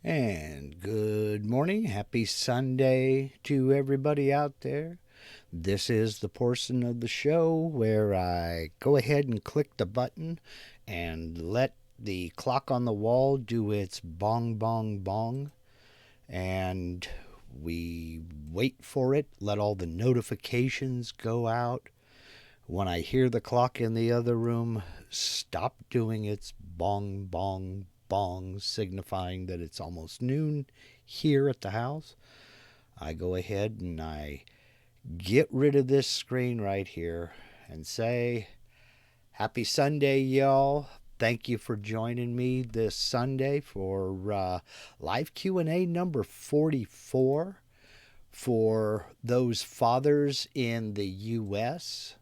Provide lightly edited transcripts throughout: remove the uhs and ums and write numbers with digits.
And good morning. Happy Sunday to everybody out there. This is the portion of the show where I go ahead and click the button and let the clock on the wall do its bong, bong, bong. And we wait for it, let all the notifications go out. When I hear the clock in the other room stop doing its bong, bong, bong, signifying that it's almost noon here at the house, I go ahead and I get rid of this screen right here and say, Happy Sunday, y'all. Thank you for joining me this Sunday for live Q&A number 44 for those fathers in the U.S.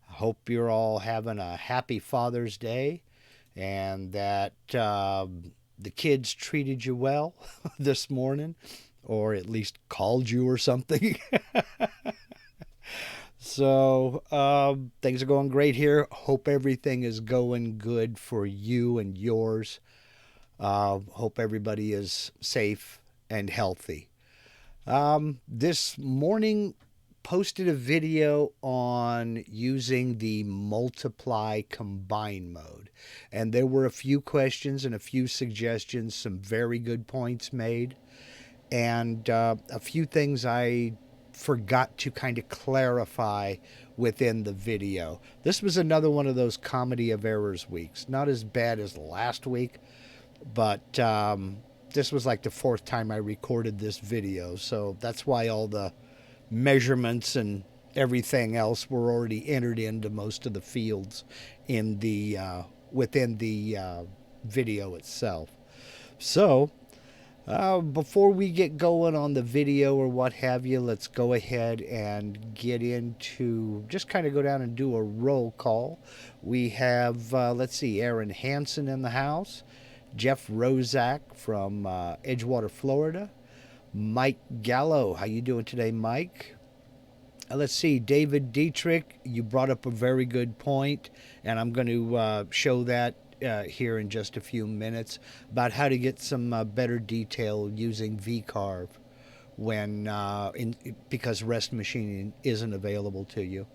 I hope you're all having a happy Father's Day and that the kids treated you well this morning, or at least called you or something. So things are going great here. Hope everything is going good for you and yours. Hope everybody is safe and healthy. This morning posted a video on using the multiply combine mode. And there were a few questions and a few suggestions, some very good points made, and a few things I forgot to kind of clarify within the video. This was another one of those comedy of errors weeks. Not as bad as last week, but this was like the fourth time I recorded this video. So that's why all the measurements and everything else were already entered into most of the fields in the within the video itself. So before we get going on the video or what have you, let's go ahead and get into, just kind of go down and do a roll call. We have, let's see, Aaron Hansen in the house, Jeff Rozak from Edgewater, Florida, Mike Gallo. How you doing today, Mike? Let's see, David Dietrich, you brought up a very good point, and I'm going to show that here in just a few minutes about how to get some better detail using VCarve when because rest machining isn't available to you.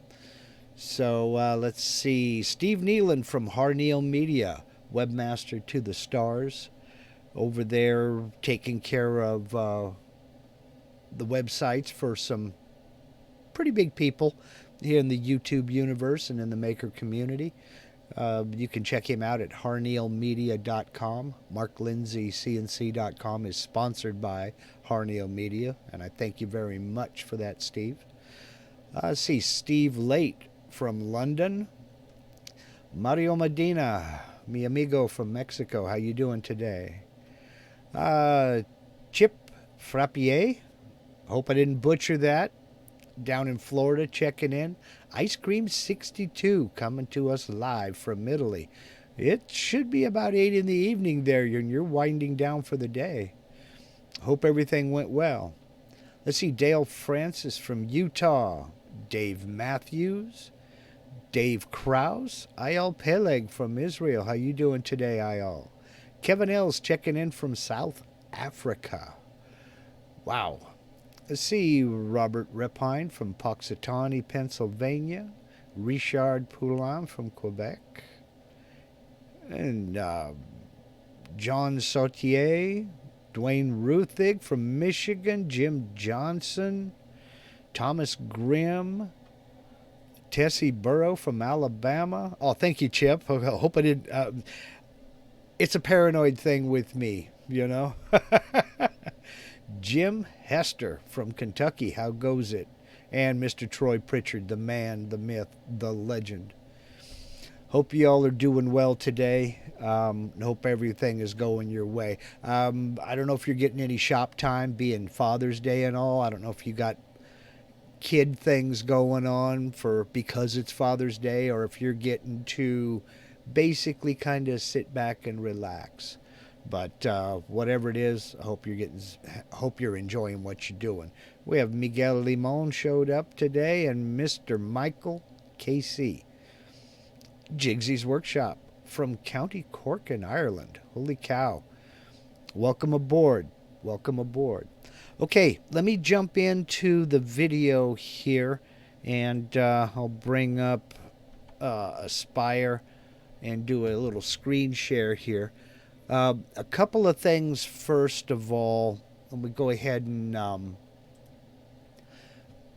So let's see, Steve Nealon from Harneal Media, webmaster to the stars, over there taking care of the websites for some pretty big people here in the YouTube universe and in the maker community. You can check him out at harnealmedia.com. Mark Lindsay CNC.com is sponsored by Harneal Media, and I thank you very much for that, Steve. See, Steve Late from London. Mario Medina, mi amigo from Mexico. How you doing today? Chip Frappier, hope I didn't butcher that, down in Florida checking in. Ice Cream 62 coming to us live from Italy. It should be about 8 in the evening there, and you're winding down for the day. Hope everything went well. Let's see, Dale Francis from Utah, Dave Matthews, Dave Krause, Ayal Peleg from Israel. How you doing today, Ayal? Kevin Ells checking in from South Africa. Wow. Let's see, Robert Repine from Puxatawney, Pennsylvania, Richard Poulin from Quebec, and John Sautier, Dwayne Ruthig from Michigan, Jim Johnson, Thomas Grimm, Tessie Burrow from Alabama. Oh, thank you, Chip. I hope I didn't. It's a paranoid thing with me, you know. Jim Hester from Kentucky, how goes it? And Mr. Troy Pritchard, the man, the myth, the legend. Hope you all are doing well today. Hope everything is going your way. I don't know if you're getting any shop time, being Father's Day and all. I don't know if you got kid things going on for because it's Father's Day, or if you're getting to basically kind of sit back and relax. But whatever it is, I hope you're enjoying what you're doing. We have Miguel Limon showed up today, and Mr. Michael KC. Jigsy's Workshop from County Cork in Ireland. Holy cow. Welcome aboard. Welcome aboard. Okay, let me jump into the video here, and I'll bring up Aspire and do a little screen share here. A couple of things first of all. Let me go ahead and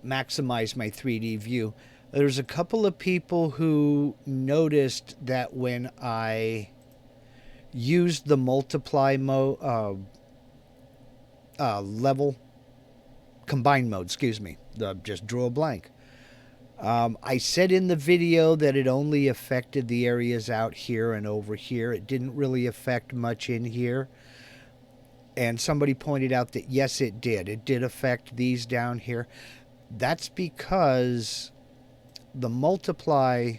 maximize my 3D view. There's a couple of people who noticed that when I used the multiply mode, level, combine mode, excuse me, just drew a blank. I said in the video that it only affected the areas out here and over here. It didn't really affect much in here. And somebody pointed out that yes, it did. It did affect these down here. That's because the multiply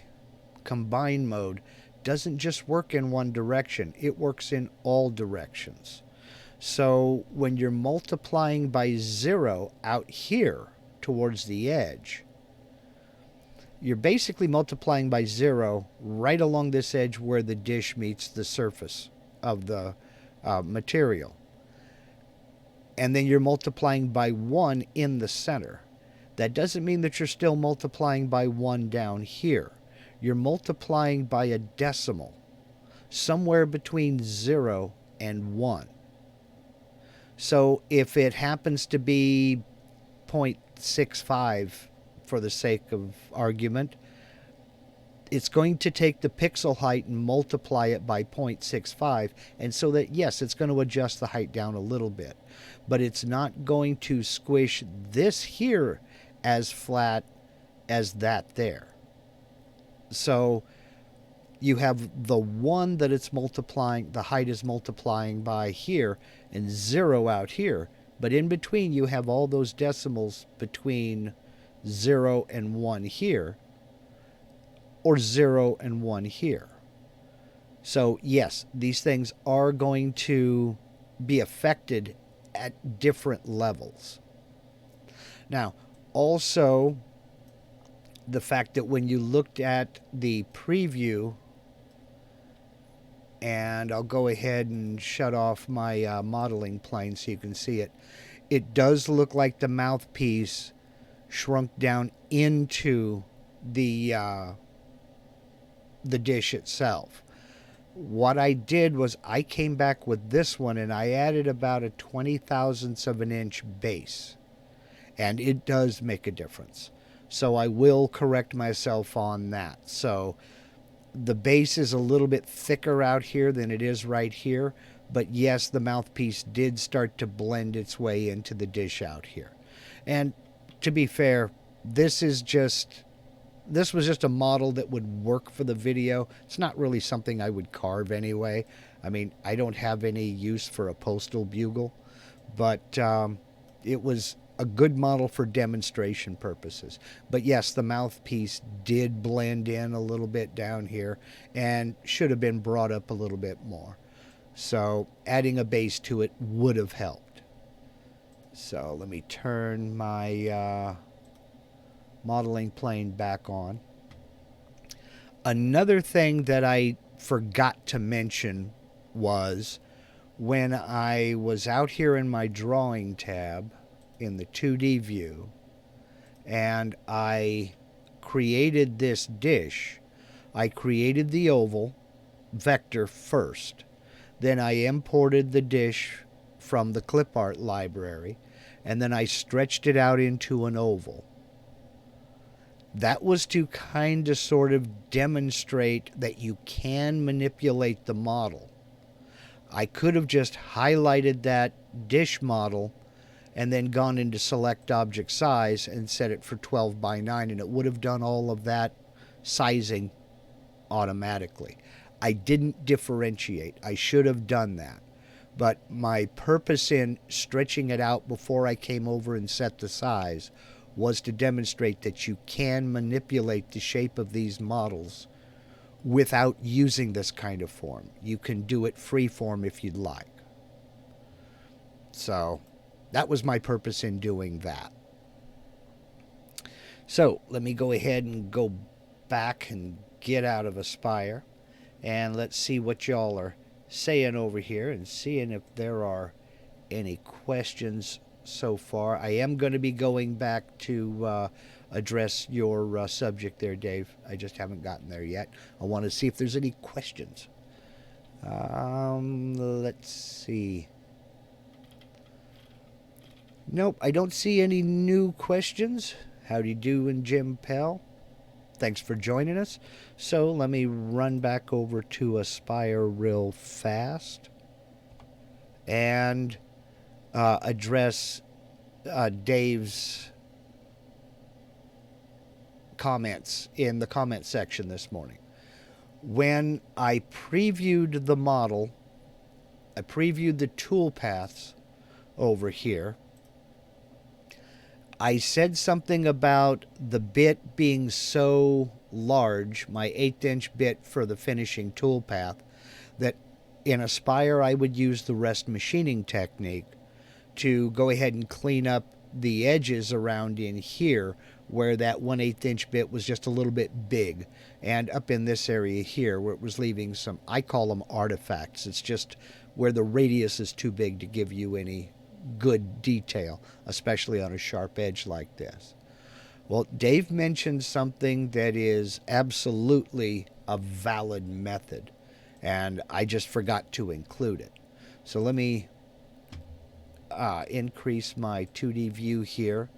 combine mode doesn't just work in one direction. It works in all directions. So when you're multiplying by 0 out here towards the edge, you're basically multiplying by 0 right along this edge where the dish meets the surface of the material. And then you're multiplying by 1 in the center. That doesn't mean that you're still multiplying by 1 down here. You're multiplying by a decimal, somewhere between 0 and 1. So if it happens to be 0.65 for the sake of argument, it's going to take the pixel height and multiply it by 0.65, and so that, yes, it's going to adjust the height down a little bit, but it's not going to squish this here as flat as that there. So you have the 1 that it's multiplying, the height is multiplying by here, and 0 out here, but in between you have all those decimals between 0 and 1 here, or 0 and 1 here. So yes, these things are going to be affected at different levels. Now, also, the fact that when you looked at the preview, and I'll go ahead and shut off my modeling plane so you can see it, it does look like the mouthpiece shrunk down into the dish itself. What I did was I came back with this one and I added about a 20,000ths of an inch base, and it does make a difference. So I will correct myself on that. So the base is a little bit thicker out here than it is right here, but yes, the mouthpiece did start to blend its way into the dish out here. And to be fair, this was just a model that would work for the video. It's not really something I would carve anyway. I mean, I don't have any use for a postal bugle, but it was a good model for demonstration purposes. But yes, the mouthpiece did blend in a little bit down here and should have been brought up a little bit more. So adding a base to it would have helped. So let me turn my modeling plane back on. Another thing that I forgot to mention was when I was out here in my drawing tab in the 2D view and I created this dish, I created the oval vector first. Then I imported the dish from the clip art library, and then I stretched it out into an oval. That was to kind of sort of demonstrate that you can manipulate the model. I could have just highlighted that dish model and then gone into select object size and set it for 12 by 9, and it would have done all of that sizing automatically. I didn't differentiate. I should have done that. But my purpose in stretching it out before I came over and set the size was to demonstrate that you can manipulate the shape of these models without using this kind of form. You can do it free form if you'd like. So that was my purpose in doing that. So let me go ahead and go back and get out of Aspire, and let's see what y'all are saying over here and seeing if there are any questions so far. I am going to be going back to address your subject there, Dave. I just haven't gotten there yet. I want to see if there's any questions. Let's see. Nope, I don't see any new questions. Howdy do and Jim Pell. Thanks for joining us. So let me run back over to Aspire real fast and address Dave's comments in the comment section this morning. When I previewed the model, I previewed the toolpaths over here. I said something about the bit being so large, my 1/8" bit for the finishing toolpath, that in Aspire I would use the rest machining technique to go ahead and clean up the edges around in here where that 1/8" bit was just a little bit big, and up in this area here where it was leaving some, I call them artifacts. It's just where the radius is too big to give you any good detail, especially on a sharp edge like this. Well, Dave mentioned something that is absolutely a valid method, and I just forgot to include it. So let me increase my 2D view here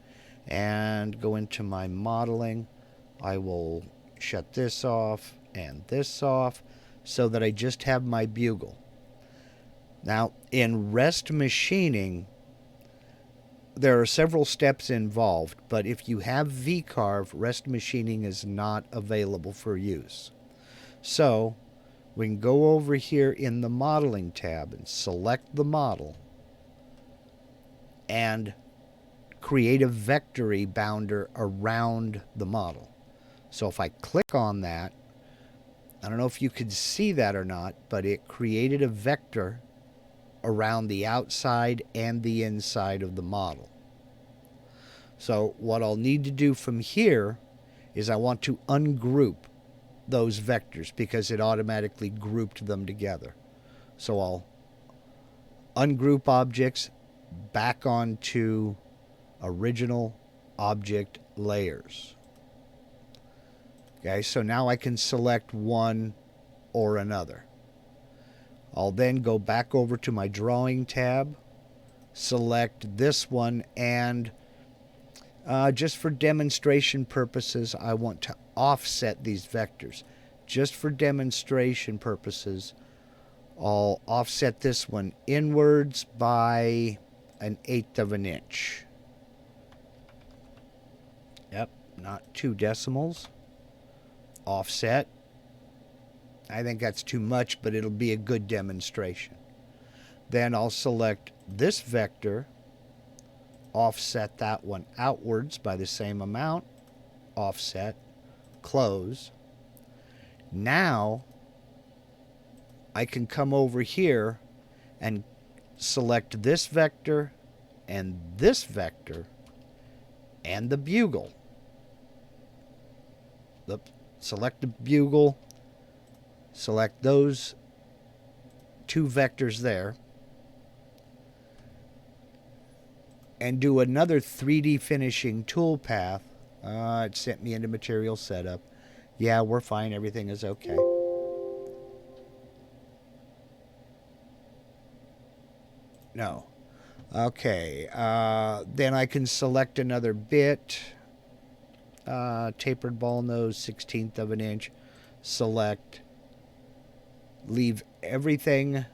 and go into my modeling. I will shut this off and this off so that I just have my bugle. Now, in rest machining, there are several steps involved, but if you have VCarve, rest machining is not available for use. So we can go over here in the modeling tab and select the model and create a vectory bounder around the model. So if I click on that, I don't know if you could see that or not, but it created a vector around the outside and the inside of the model. So what I'll need to do from here is I want to ungroup those vectors because it automatically grouped them together. So I'll ungroup objects back onto original object layers. Okay, so now I can select one or another. I'll then go back over to my drawing tab, select this one, and just for demonstration purposes, I want to offset these vectors. Just for demonstration purposes, I'll offset this one inwards by 1/8 inch. Yep, not 2 decimals. Offset. I think that's too much, but it'll be a good demonstration. Then I'll select this vector, offset that one outwards by the same amount, offset, close. Now I can come over here and select this vector and this vector and the bugle. Select the bugle, select those 2 vectors there, and do another 3D finishing toolpath. It sent me into material setup. Yeah, we're fine. Everything is okay. No. Okay. Then I can select another bit. Tapered ball nose, 1/16 inch. Select. Leave everything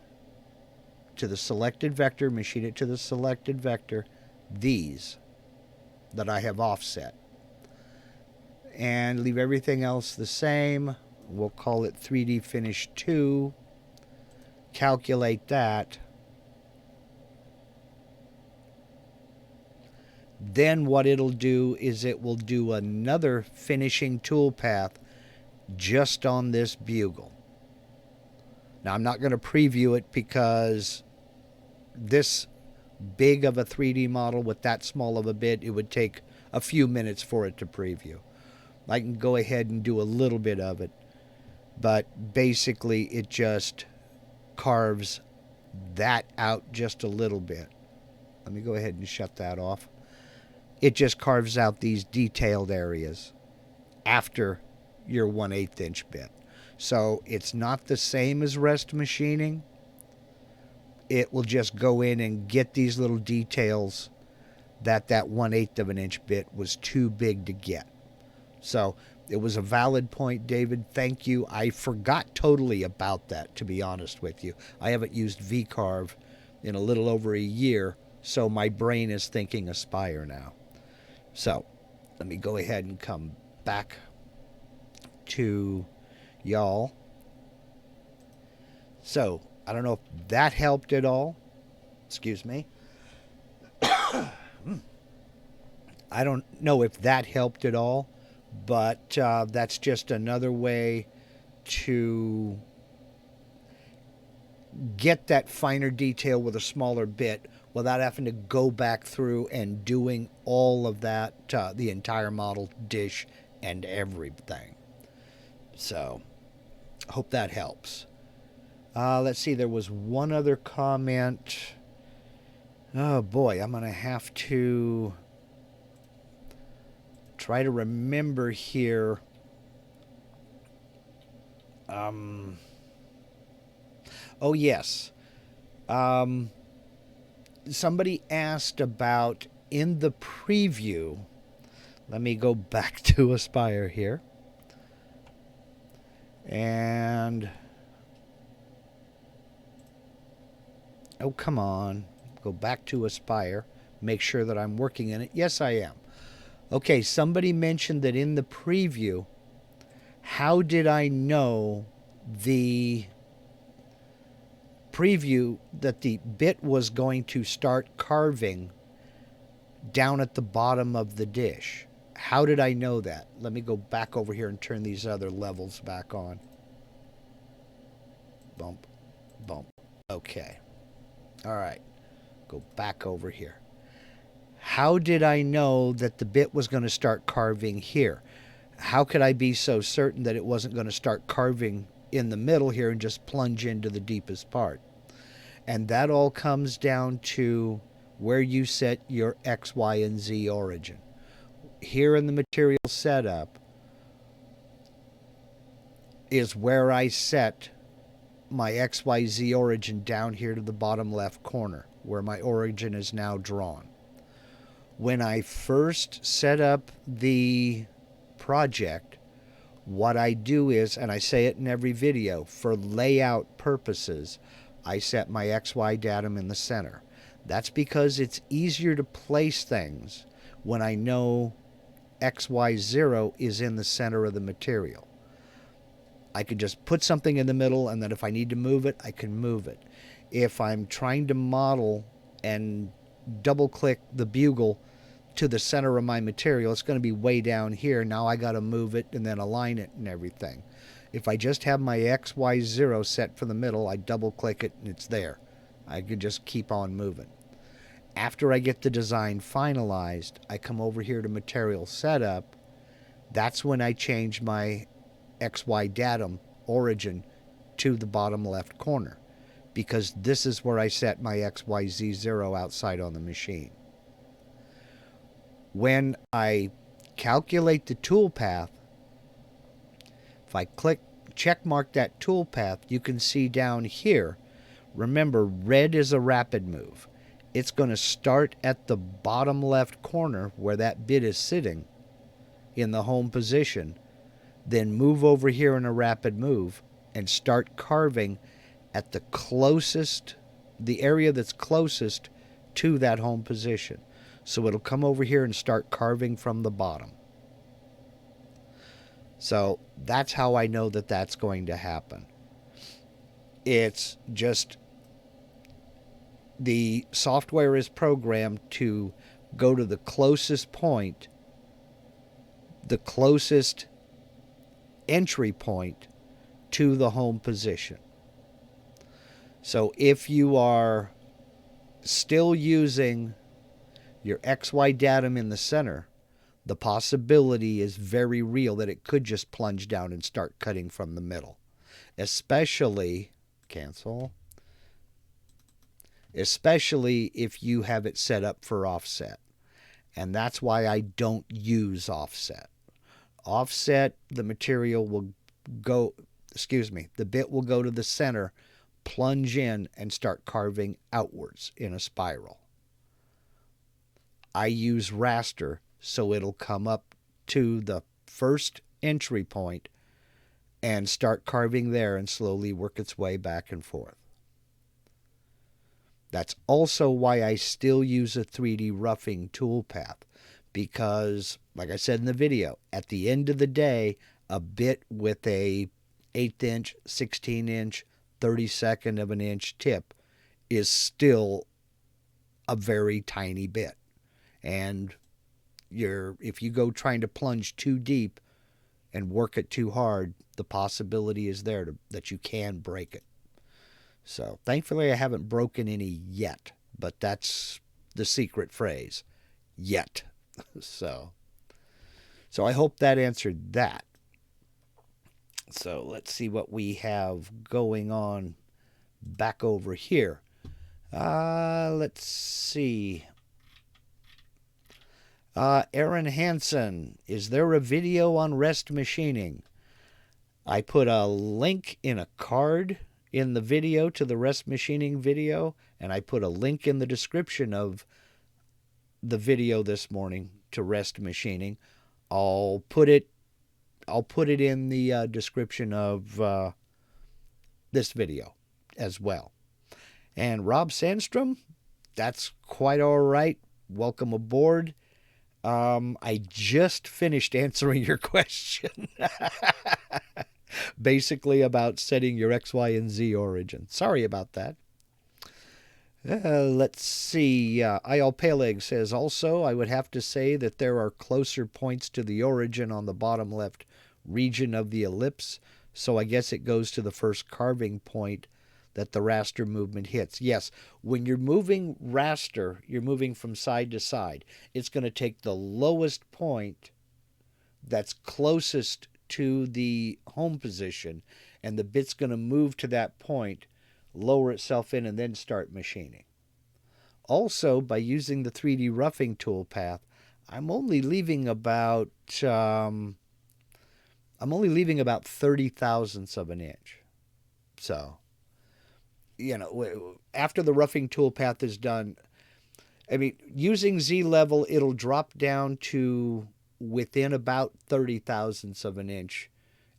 to the selected vector. Machine it to the selected vector. These that I have offset. And leave everything else the same. We'll call it 3D Finish 2. Calculate that. Then what it'll do is it will do another finishing toolpath just on this bugle. Now I'm not going to preview it because this big of a 3D model with that small of a bit, it would take a few minutes for it to preview. I can go ahead and do a little bit of it, but basically it just carves that out just a little bit. Let me go ahead and shut that off. It just carves out these detailed areas after your 1/8 inch bit. So it's not the same as rest machining. It will just go in and get these little details that 1/8 of an inch bit was too big to get. So it was a valid point, David. Thank you. I forgot totally about that, to be honest with you. I haven't used VCarve in a little over a year, so my brain is thinking Aspire now. So let me go ahead and come back to y'all. So I don't know if that helped at all. Excuse me. I don't know if that helped at all, but that's just another way to get that finer detail with a smaller bit without having to go back through and doing all of that, the entire model, dish, and everything. So, hope that helps. Let's see, there was one other comment. Oh boy, I'm going to have to try to remember here. Oh, yes. Somebody asked about in the preview. Let me go back to Aspire here. And oh, come on. Go back to Aspire. Make sure that I'm working in it. Yes, I am. Okay, somebody mentioned that in the preview, how did I know the preview that the bit was going to start carving down at the bottom of the dish? How did I know that? Let me go back over here and turn these other levels back on. Bump, bump. Okay. All right. Go back over here. How did I know that the bit was going to start carving here? How could I be so certain that it wasn't going to start carving in the middle here and just plunge into the deepest part? And that all comes down to where you set your X, Y, and Z origin. Here in the material setup is where I set my XYZ origin down here to the bottom left corner, where my origin is now drawn. When I first set up the project, what I do is, and I say it in every video, for layout purposes, I set my XY datum in the center. That's because it's easier to place things when I know XY0 is in the center of the material. I can just put something in the middle, and then if I need to move it, I can move it. If I'm trying to model and double click the bugle to the center of my material, it's going to be way down here. Now I got to move it and then align it and everything. If I just have my XY0 set for the middle, I double click it and it's there. I can just keep on moving. After I get the design finalized, I come over here to material setup. That's when I change my XY datum origin to the bottom left corner, because this is where I set my XYZ0 outside on the machine. When I calculate the toolpath, if I check mark that toolpath, you can see down here, remember, red is a rapid move. It's going to start at the bottom left corner where that bit is sitting in the home position, then move over here in a rapid move and start carving at the area that's closest to that home position. So it'll come over here and start carving from the bottom. So that's how I know that that's going to happen. It's just the software is programmed to go to the closest point, the closest entry point to the home position. So if you are still using your XY datum in the center, the possibility is very real that it could just plunge down and start cutting from the middle. Especially especially if you have it set up for offset. And that's why I don't use offset. Offset, the material will go, the bit will go to the center, plunge in, and start carving outwards in a spiral. I use raster, so it'll come up to the first entry point and start carving there and slowly work its way back and forth. That's also why I still use a 3D roughing toolpath, because, like I said in the video, at the end of the day, a bit with a 1/8 inch, 16 inch, 32nd of an inch tip is still a very tiny bit. And if you go trying to plunge too deep and work it too hard, the possibility is there that you can break it. So thankfully I haven't broken any yet, but that's the secret phrase, yet. So I hope that answered that. So let's see what we have going on back over here. Let's see. Aaron Hansen, is there a video on rest machining? I put a link in a card in the video to the rest machining video, and I put a link in the description of the video this morning to rest machining. I'll put it in the description of this video as well. And Rob Sandstrom, that's quite all right. Welcome aboard. I just finished answering your question. Basically about setting your X, Y, and Z origin. Sorry about that. Let's see. I.L. Peleg says, also, I would have to say that there are closer points to the origin on the bottom left region of the ellipse, so I guess it goes to the first carving point that the raster movement hits. Yes, when you're moving raster, you're moving from side to side. It's going to take the lowest point that's closest to the home position, and the bit's going to move to that point, lower itself in, and then start machining. Also, by using the 3D roughing toolpath, I'm only leaving about 30 thousandths of an inch. So, after the roughing toolpath is done, using Z level, it'll drop down to within about 30 thousandths of an inch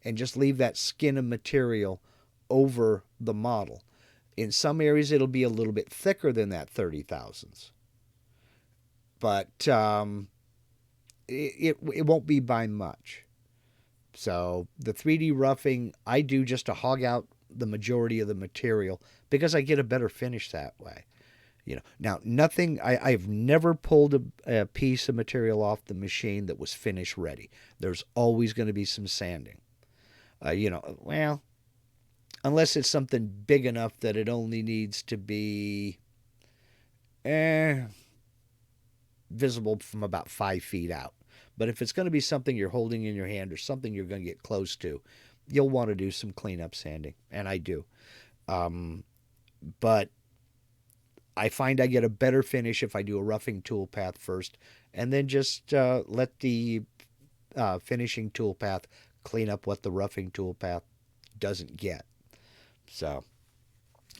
and just leave that skin of material over the model. In some areas, it'll be a little bit thicker than that 30 thousandths. But it won't be by much. So the 3D roughing, I do just to hog out the majority of the material because I get a better finish that way. Now nothing, I've never pulled a piece of material off the machine that was finish ready. There's always going to be some sanding. Unless it's something big enough that it only needs to be visible from about 5 feet out. But if it's going to be something you're holding in your hand or something you're going to get close to, you'll want to do some cleanup sanding, and I do. But I find I get a better finish if I do a roughing toolpath first, and then just let the finishing toolpath clean up what the roughing toolpath doesn't get. So,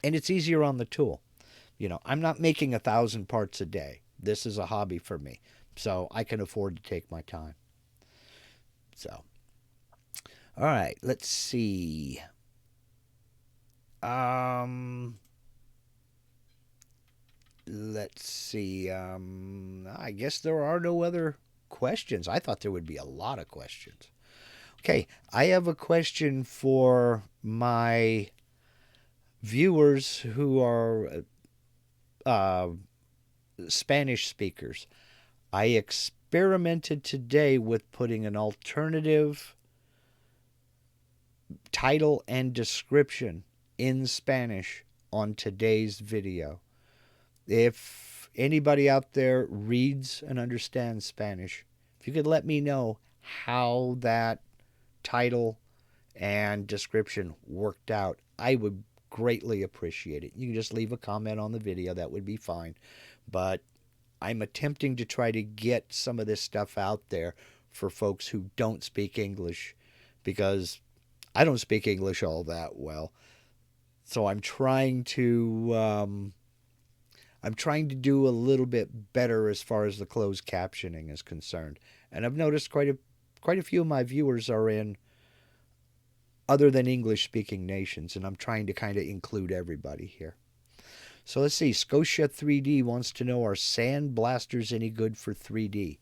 and it's easier on the tool. I'm not making 1,000 parts a day. This is a hobby for me, so I can afford to take my time. So, all right, let's see. Let's see. I guess there are no other questions. I thought there would be a lot of questions. Okay, I have a question for my viewers who are Spanish speakers. I experimented today with putting an alternative title and description in Spanish on today's video. If anybody out there reads and understands Spanish, if you could let me know how that title and description worked out, I would greatly appreciate it. You can just leave a comment on the video. That would be fine. But I'm attempting to try to get some of this stuff out there for folks who don't speak English, because I don't speak English all that well. So I'm trying to do a little bit better as far as the closed captioning is concerned. And I've noticed quite a few of my viewers are in other than English speaking nations, and I'm trying to kind of include everybody here. So let's see. Scotia 3D wants to know, are sand blasters any good for 3D?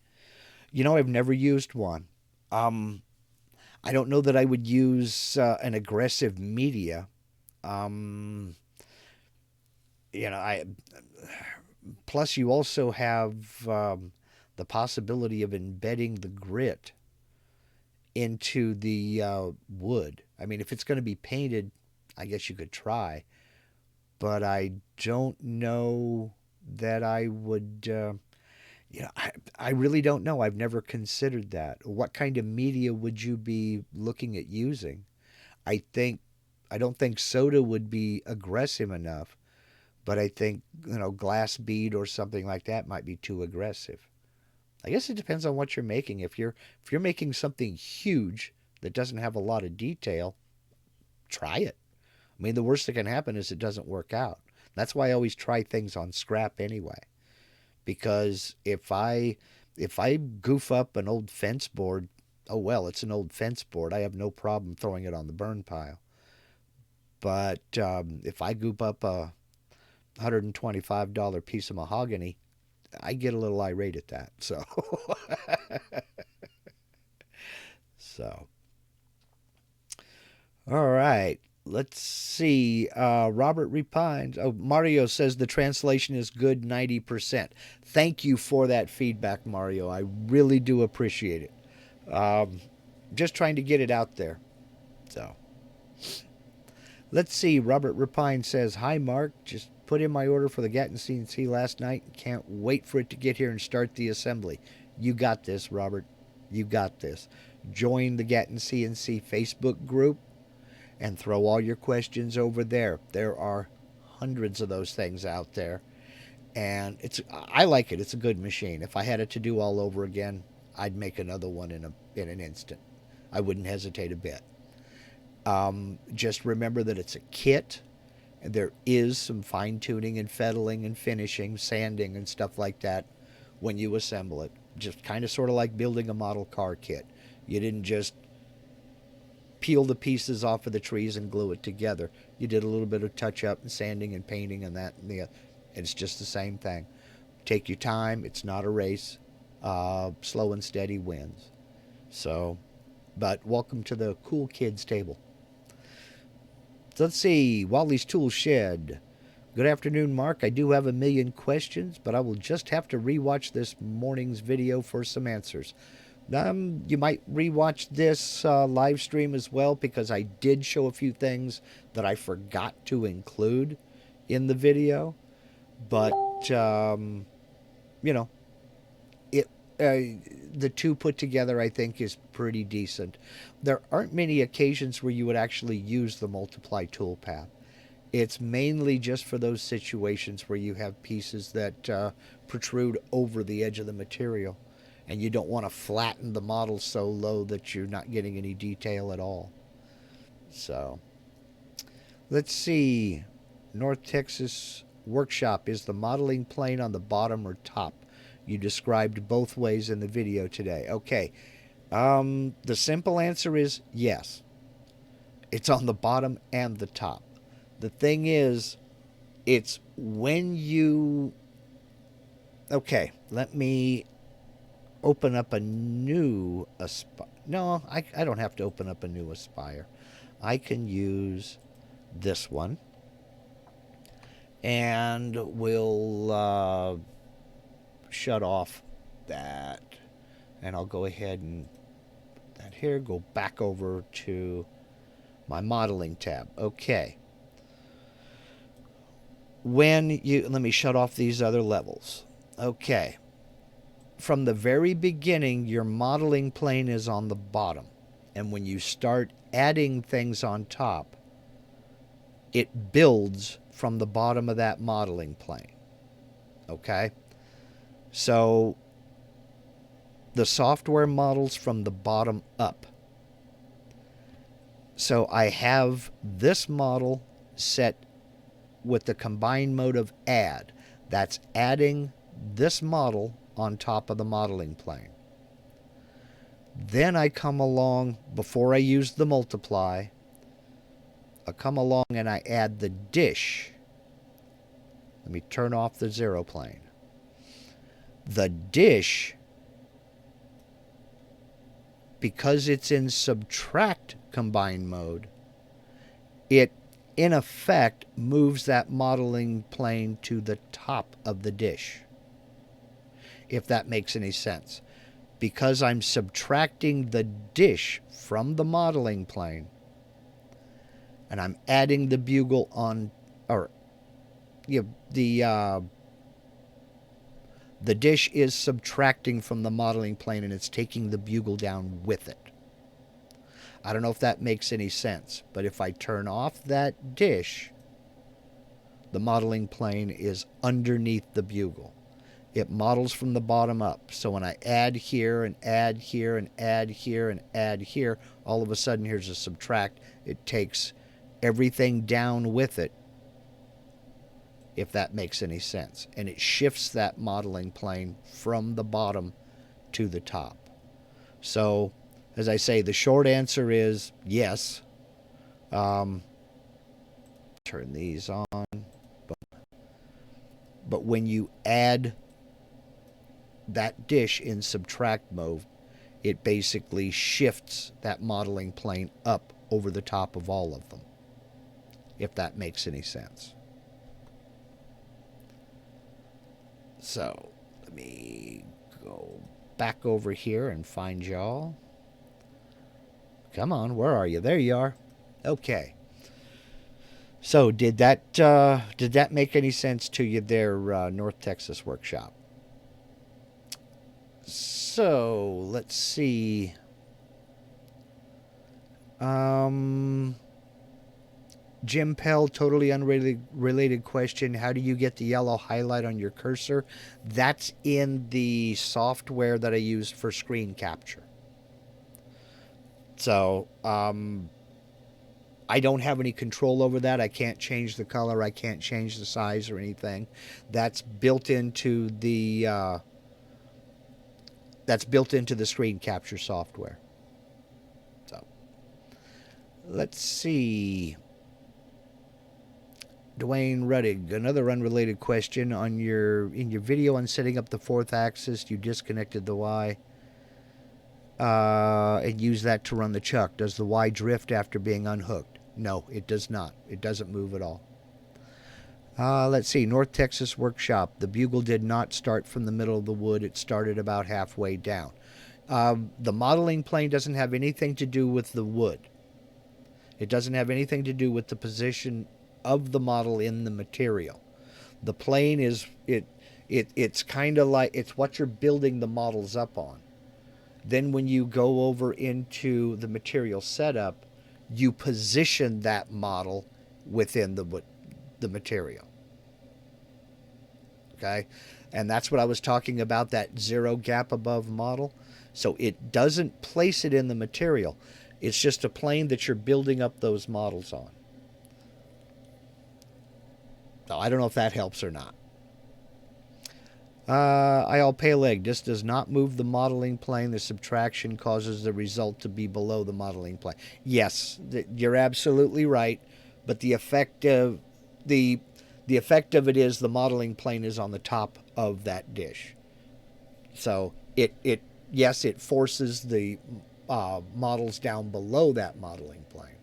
You know, I've never used one. I don't know that I would use an aggressive media. Plus you also have the possibility of embedding the grit into the wood. I mean, if it's going to be painted, I guess you could try. But I don't know that I would, I really don't know. I've never considered that. What kind of media would you be looking at using? I don't think soda would be aggressive enough, but I think, glass bead or something like that might be too aggressive. I guess it depends on what you're making. If you're making something huge that doesn't have a lot of detail, try it. I mean, the worst that can happen is it doesn't work out. That's why I always try things on scrap anyway. Because if I goof up an old fence board, oh well, it's an old fence board. I have no problem throwing it on the burn pile. But if I goop up a $125 piece of mahogany, I get a little irate at that. So, all right. Let's see. Robert repines. Oh, Mario says the translation is good 90%. Thank you for that feedback, Mario. I really do appreciate it. Just trying to get it out there. So, let's see. Robert repine says, hi, Mark. Just put in my order for the Gatton CNC last night. Can't wait for it to get here and start the assembly. You got this, Robert. You got this. Join the Gatton CNC Facebook group and throw all your questions over there. There are hundreds of those things out there. And I like it. It's a good machine. If I had it to do all over again, I'd make another one in an instant. I wouldn't hesitate a bit. Just remember that it's a kit. There is some fine-tuning and fettling and finishing, sanding and stuff like that when you assemble it. Just kind of sort of like building a model car kit. You didn't just peel the pieces off of the trees and glue it together. You did a little bit of touch-up and sanding and painting and that. And it's just the same thing. Take your time. It's not a race. Slow and steady wins. So, but welcome to the cool kids table. So let's see. Wally's Tool Shed. Good afternoon, Mark. I do have a million questions, but I will just have to rewatch this morning's video for some answers. You might rewatch this live stream as well, because I did show a few things that I forgot to include in the video. But, the two put together, I think, is pretty decent. There aren't many occasions where you would actually use the multiply toolpath. It's mainly just for those situations where you have pieces that protrude over the edge of the material, and you don't want to flatten the model so low that you're not getting any detail at all. So, let's see. North Texas Workshop, is the modeling plane on the bottom or top? You described both ways in the video today. Okay. The simple answer is yes. It's on the bottom and the top. The thing is, it's when you... Okay, let me open up a new Aspire. No, I don't have to open up a new Aspire. I can use this one. And we'll shut off that. And I'll go ahead and that here, go back over to my modeling tab. Okay. Let me shut off these other levels. Okay. From the very beginning, your modeling plane is on the bottom. And when you start adding things on top, it builds from the bottom of that modeling plane. Okay? So the software models from the bottom up. So I have this model set with the combined mode of add. That's adding this model on top of the modeling plane. Then I come along, before I use the multiply, I come along and I add the dish. Let me turn off the zero plane. The dish, because it's in subtract combined mode, it in effect moves that modeling plane to the top of the dish, if that makes any sense. Because I'm subtracting the dish from the modeling plane, and I'm adding the bugle on, or the dish is subtracting from the modeling plane, and it's taking the bugle down with it. I don't know if that makes any sense, but if I turn off that dish, the modeling plane is underneath the bugle. It models from the bottom up. So when I add here and add here and add here and add here, all of a sudden here's a subtract. It takes everything down with it, if that makes any sense. And it shifts that modeling plane from the bottom to the top. So, as I say, the short answer is yes. Turn these on. But when you add that dish in subtract mode, it basically shifts that modeling plane up over the top of all of them, if that makes any sense. So, let me go back over here and find y'all. Come on, where are you? There you are. Okay. So, did that make any sense to you there, North Texas Workshop? So, let's see. Jim Pell, totally unrelated question. How do you get the yellow highlight on your cursor? That's in the software that I use for screen capture. So, I don't have any control over that. I can't change the color. I can't change the size or anything. That's built into the screen capture software. So, let's see. Dwayne Ruddig, another unrelated question. In your video on setting up the fourth axis, you disconnected the Y and used that to run the chuck. Does the Y drift after being unhooked? No, it does not. It doesn't move at all. Let's see. North Texas Workshop. The bugle did not start from the middle of the wood. It started about halfway down. The modeling plane doesn't have anything to do with the wood. It doesn't have anything to do with the position of the model in the material. The plane is it's kind of like it's what you're building the models up on. Then when you go over into the material setup, you position that model within the material. Okay? And that's what I was talking about, that zero gap above model. So it doesn't place it in the material. It's just a plane that you're building up those models on. So I don't know if that helps or not. I'll pale egg. This does not move the modeling plane. The subtraction causes the result to be below the modeling plane. Yes, you're absolutely right. But the effect of the effect of it is the modeling plane is on the top of that dish. So it forces the models down below that modeling plane.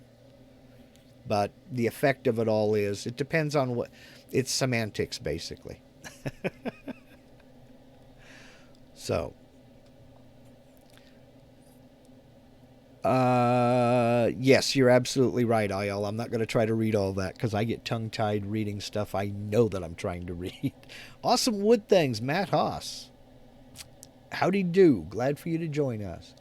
But the effect of it all is, it depends on what, it's semantics basically. So, yes, you're absolutely right, Ayal. I'm not going to try to read all that because I get tongue-tied reading stuff I know that I'm trying to read. Awesome Wood Things, Matt Haas. Howdy do. Glad for you to join us.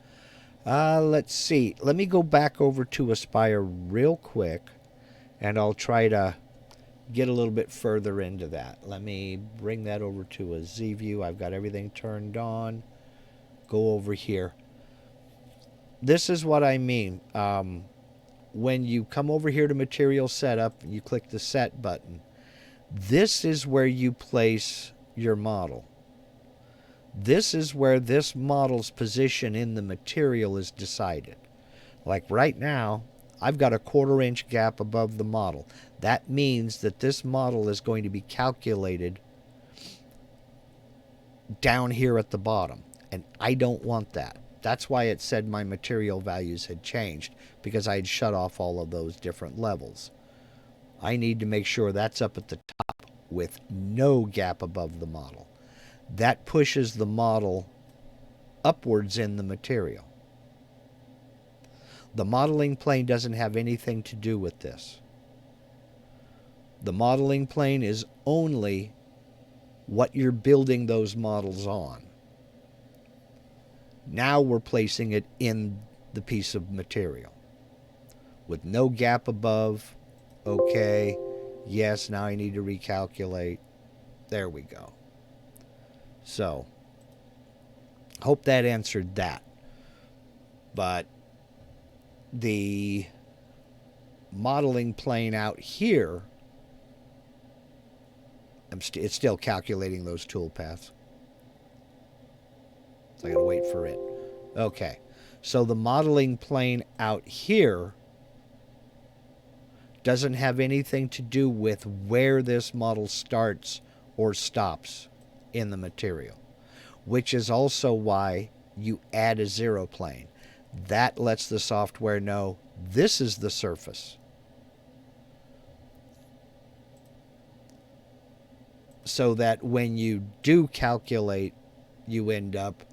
Let's see. Let me go back over to Aspire real quick And I'll try to get a little bit further into that. Let me bring that over to a Z view. I've got everything turned on. Go over here. This is what I mean. When you come over here to Material Setup, you click the Set button. This is where you place your model. This is where this model's position in the material is decided. Like right now, I've got a 1/4 inch gap above the model. That means that this model is going to be calculated down here at the bottom. And I don't want that. That's why it said my material values had changed, because I had shut off all of those different levels. I need to make sure that's up at the top with no gap above the model. That pushes the model upwards in the material. The modeling plane doesn't have anything to do with this. The modeling plane is only what you're building those models on. Now we're placing it in the piece of material with no gap above. Okay. Yes, now I need to recalculate. There we go. So, hope that answered that. But the modeling plane out here, it's still calculating those toolpaths. So I gotta wait for it. Okay. So the modeling plane out here doesn't have anything to do with where this model starts or stops in the material, which is also why you add a zero plane. That lets the software know this is the surface. So that when you do calculate, you end up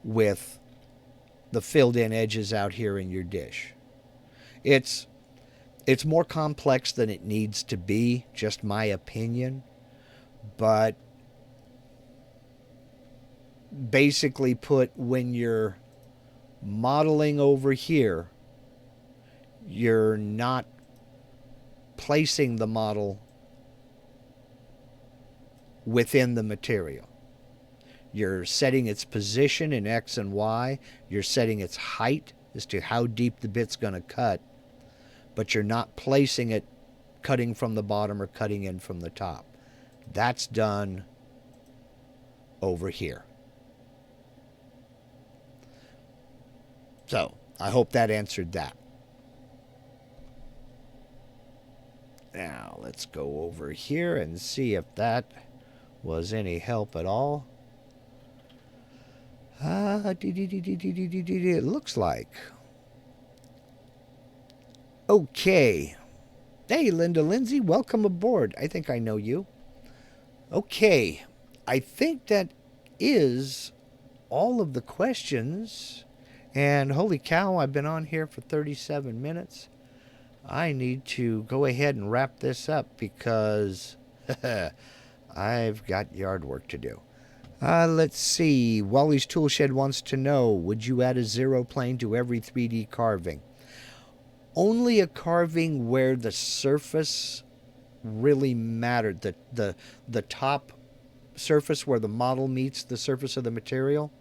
with the filled in edges out here in your dish. It's more complex than it needs to be, just my opinion. But basically put, when you're modeling over here, you're not placing the model within the material. You're setting its position in X and Y. You're setting its height as to how deep the bit's going to cut. But you're not placing it cutting from the bottom or cutting in from the top. That's done over here. So, I hope that answered that. Now, let's go over here and see if that was any help at all. It looks like. Okay. Hey, Linda Lindsay, welcome aboard. I think I know you. Okay. I think that is all of the questions. And holy cow, I've been on here for 37 minutes. I need to go ahead and wrap this up because I've got yard work to do. Let's see. Wally's Toolshed wants to know, would you add a zero plane to every 3D carving? Only a carving where the surface really mattered. The top surface where the model meets the surface of the material.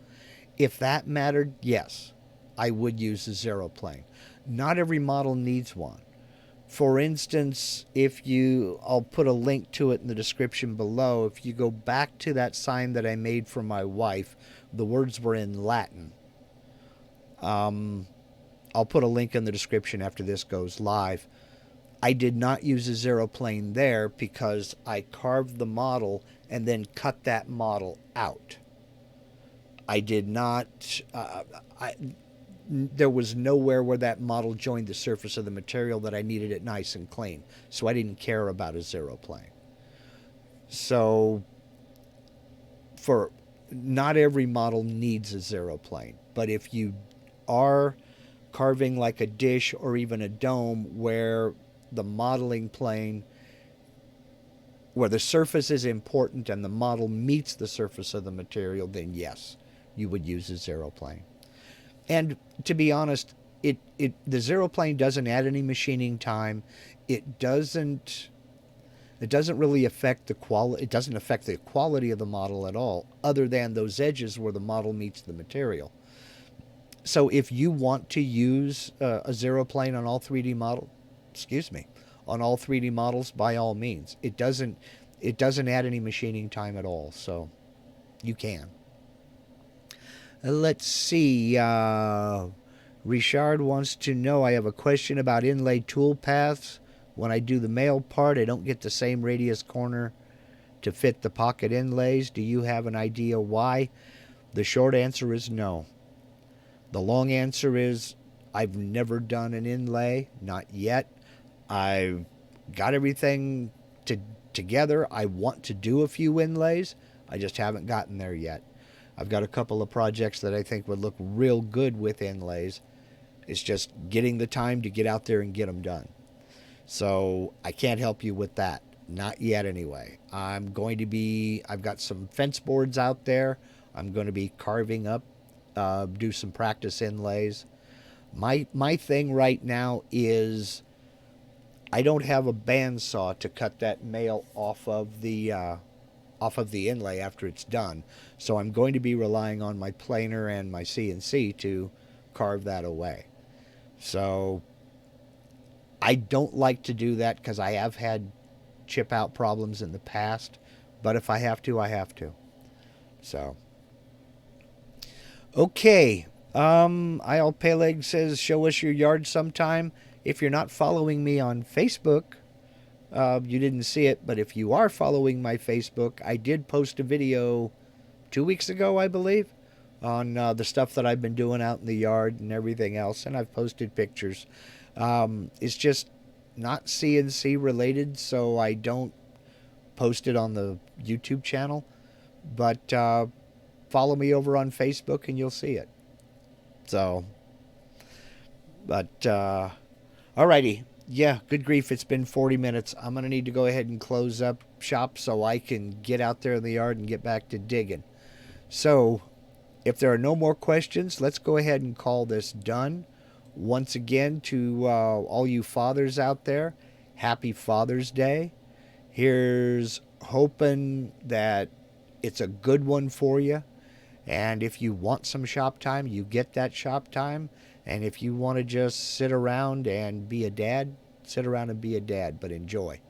If that mattered, yes, I would use a zero plane. Not every model needs one. For instance, I'll put a link to it in the description below. If you go back to that sign that I made for my wife, the words were in Latin. I'll put a link in the description after this goes live. I did not use a zero plane there because I carved the model and then cut that model out. I did not... there was nowhere where that model joined the surface of the material that I needed it nice and clean. So I didn't care about a zero plane. So for not every model needs a zero plane. But if you are carving like a dish or even a dome where the modeling plane, where the surface is important and the model meets the surface of the material, then yes, you would use a zero plane. And to be honest, the zero plane doesn't add any machining time. it doesn't really affect the quality. It doesn't affect the quality of the model at all, other than those edges where the model meets the material. So if you want to use a zero plane on all 3D on all 3D models, by all means. It doesn't add any machining time at all, so you can. Let's see. Richard wants to know, I have a question about Inlaid Toolpaths. When I do the male part, I don't get the same radius corner to fit the pocket inlays. Do you have an idea why? The short answer is no. The long answer is I've never done an inlay, not yet. I've got everything together. I want to do a few inlays. I just haven't gotten there yet. I've got a couple of projects that I think would look real good with inlays. It's just getting the time to get out there and get them done. So I can't help you with that. Not yet anyway. I've got some fence boards out there. I'm going to be carving up, do some practice inlays. My thing right now is I don't have a bandsaw to cut that male off of the inlay after it's done. So I'm going to be relying on my planer and my CNC to carve that away. So I don't like to do that because I have had chip out problems in the past, but if I have to, I have to. So, okay. IL Peleg says, show us your yard sometime. If you're not following me on Facebook, you didn't see it, but if you are following my Facebook, I did post a video 2 weeks ago, I believe, on the stuff that I've been doing out in the yard and everything else, and I've posted pictures. It's just not CNC related, so I don't post it on the YouTube channel, but follow me over on Facebook and you'll see it. So, but alrighty. Yeah, good grief, it's been 40 minutes. I'm going to need to go ahead and close up shop so I can get out there in the yard and get back to digging. So, if there are no more questions, let's go ahead and call this done. Once again, to all you fathers out there, happy Father's Day. Here's hoping that it's a good one for you. And if you want some shop time, you get that shop time. And if you want to just sit around and be a dad, sit around and be a dad, but enjoy.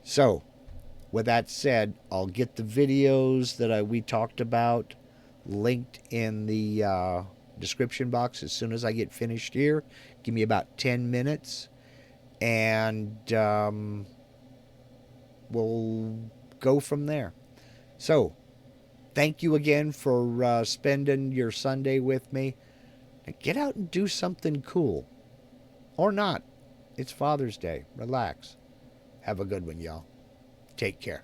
So, with that said, I'll get the videos that we talked about linked in the description box as soon as I get finished here. Give me about 10 minutes, and we'll go from there. So, thank you again for spending your Sunday with me. Get out and do something cool. Or not. It's Father's Day. Relax. Have a good one, y'all. Take care.